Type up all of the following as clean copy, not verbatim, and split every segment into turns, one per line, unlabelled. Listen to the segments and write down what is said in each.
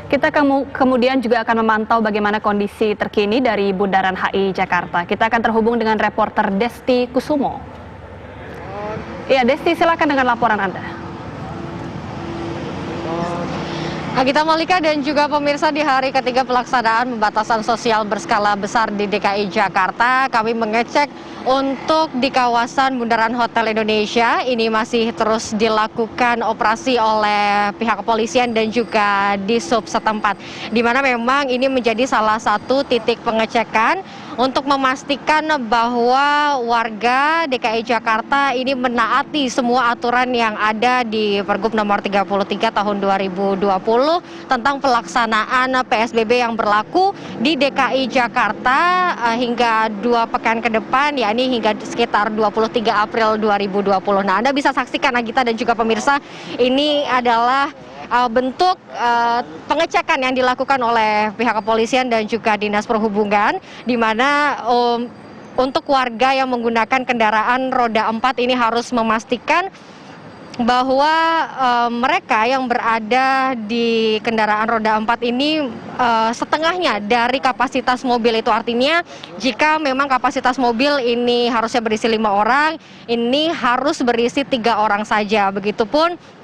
Kita kemudian juga akan memantau bagaimana kondisi terkini dari Bundaran HI Jakarta. Kita akan terhubung dengan reporter Desti Kusumo. Iya, Desti, silakan dengan laporan Anda.
Agita Malika dan juga pemirsa, di hari ketiga pelaksanaan pembatasan sosial berskala besar di DKI Jakarta, kami mengecek untuk di kawasan Bundaran Hotel Indonesia ini masih terus dilakukan operasi oleh pihak kepolisian dan juga di sub setempat, di mana memang ini menjadi salah satu titik pengecekan untuk memastikan bahwa warga DKI Jakarta ini menaati semua aturan yang ada di Pergub nomor 33 tahun 2020 tentang pelaksanaan PSBB yang berlaku di DKI Jakarta hingga 2 pekan ke depan, yakni hingga sekitar 23 April 2020. Nah, Anda bisa saksikan, Agita dan juga pemirsa, ini adalah bentuk pengecekan yang dilakukan oleh pihak kepolisian dan juga Dinas Perhubungan, di mana untuk warga yang menggunakan kendaraan roda 4 ini harus memastikan bahwa mereka yang berada di kendaraan roda 4 ini setengahnya dari kapasitas mobil. Itu artinya jika memang kapasitas mobil ini harusnya berisi 5 orang, ini harus berisi 3 orang saja. Begitupun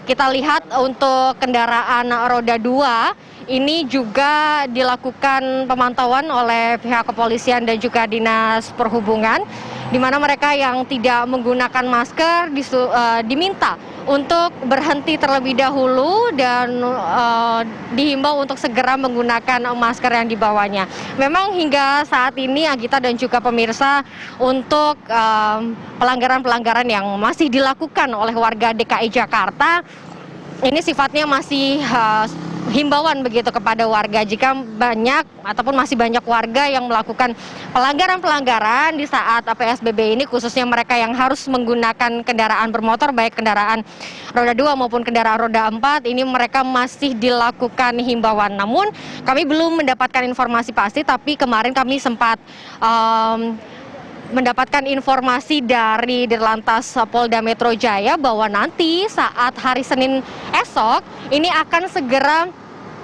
kita lihat untuk kendaraan roda 2 ini juga dilakukan pemantauan oleh pihak kepolisian dan juga Dinas Perhubungan, di mana mereka yang tidak menggunakan masker diminta untuk berhenti terlebih dahulu dan dihimbau untuk segera menggunakan masker yang dibawanya. Memang hingga saat ini, Agita dan juga pemirsa, untuk pelanggaran-pelanggaran yang masih dilakukan oleh warga DKI Jakarta, ini sifatnya masih himbauan begitu kepada warga. Jika banyak ataupun masih banyak warga yang melakukan pelanggaran-pelanggaran di saat PSBB ini, khususnya mereka yang harus menggunakan kendaraan bermotor, baik kendaraan roda 2 maupun kendaraan roda 4, ini mereka masih dilakukan himbauan. Namun kami belum mendapatkan informasi pasti, tapi kemarin kami sempat mendapatkan informasi dari Dirlantas Polda Metro Jaya bahwa nanti saat hari Senin esok ini akan segera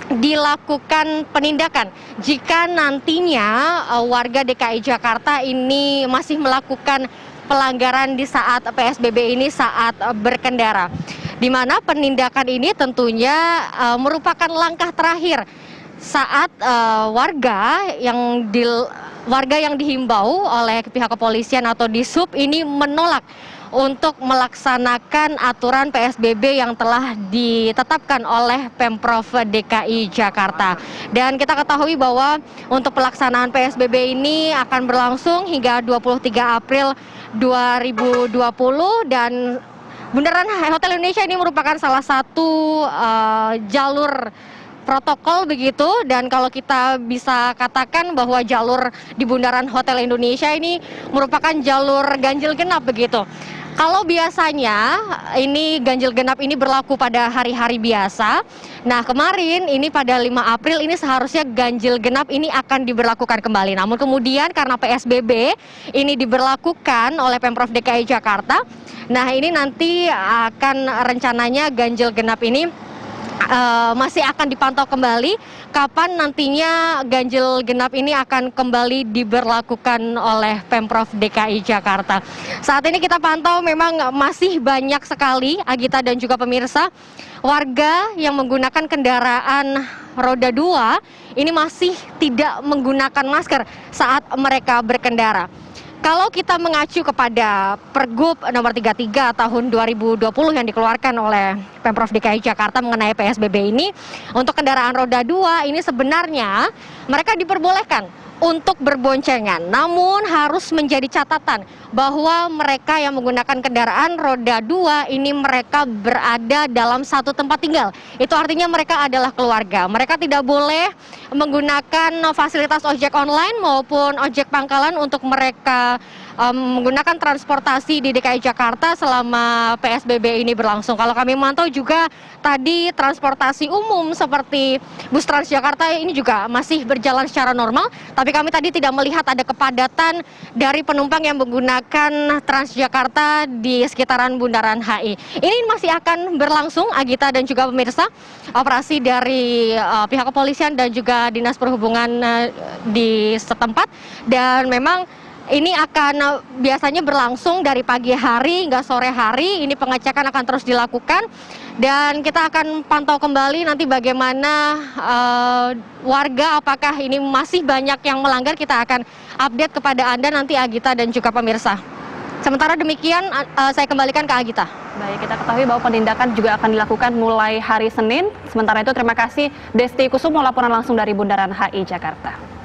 dilakukan penindakan jika nantinya warga DKI Jakarta ini masih melakukan pelanggaran di saat PSBB ini saat berkendara, di mana penindakan ini tentunya merupakan langkah terakhir saat warga yang dihimbau oleh pihak kepolisian atau di sub ini menolak untuk melaksanakan aturan PSBB yang telah ditetapkan oleh Pemprov DKI Jakarta. Dan kita ketahui bahwa untuk pelaksanaan PSBB ini akan berlangsung hingga 23 April 2020 dan Bundaran Hotel Indonesia ini merupakan salah satu jalur protokol begitu, dan kalau kita bisa katakan bahwa jalur di Bundaran Hotel Indonesia ini merupakan jalur ganjil genap begitu. Kalau biasanya ini ganjil genap ini berlaku pada hari-hari biasa. Nah, kemarin ini pada 5 April ini seharusnya ganjil genap ini akan diberlakukan kembali. Namun kemudian karena PSBB ini diberlakukan oleh Pemprov DKI Jakarta, nah ini nanti akan rencananya ganjil genap ini masih akan dipantau kembali kapan nantinya ganjil genap ini akan kembali diberlakukan oleh Pemprov DKI Jakarta. Saat ini kita pantau memang masih banyak sekali, Agita dan juga pemirsa, warga yang menggunakan kendaraan roda 2 ini masih tidak menggunakan masker saat mereka berkendara. Kalau kita mengacu kepada Pergub nomor 33 tahun 2020 yang dikeluarkan oleh Pemprov DKI Jakarta mengenai PSBB ini, untuk kendaraan roda 2 ini sebenarnya mereka diperbolehkan untuk berboncengan. Namun harus menjadi catatan bahwa mereka yang menggunakan kendaraan roda 2 ini mereka berada dalam satu tempat tinggal. Itu artinya mereka adalah keluarga. Mereka tidak boleh menggunakan fasilitas ojek online maupun ojek pangkalan untuk mereka menggunakan transportasi di DKI Jakarta selama PSBB ini berlangsung. Kalau kami memantau juga tadi transportasi umum seperti bus Transjakarta ini juga masih berjalan secara normal, tapi kami tadi tidak melihat ada kepadatan dari penumpang yang menggunakan Transjakarta di sekitaran Bundaran HI. Ini masih akan berlangsung, Agita dan juga pemirsa, operasi dari pihak kepolisian dan juga Dinas Perhubungan di setempat, dan memang ini akan biasanya berlangsung dari pagi hari hingga sore hari. Ini pengecekan akan terus dilakukan dan kita akan pantau kembali nanti bagaimana warga, apakah ini masih banyak yang melanggar. Kita akan update kepada Anda nanti, Agita dan juga pemirsa. Sementara demikian saya kembalikan ke Agita.
Baik, kita ketahui bahwa penindakan juga akan dilakukan mulai hari Senin. Sementara itu terima kasih Desti Kusumo, laporan langsung dari Bundaran HI Jakarta.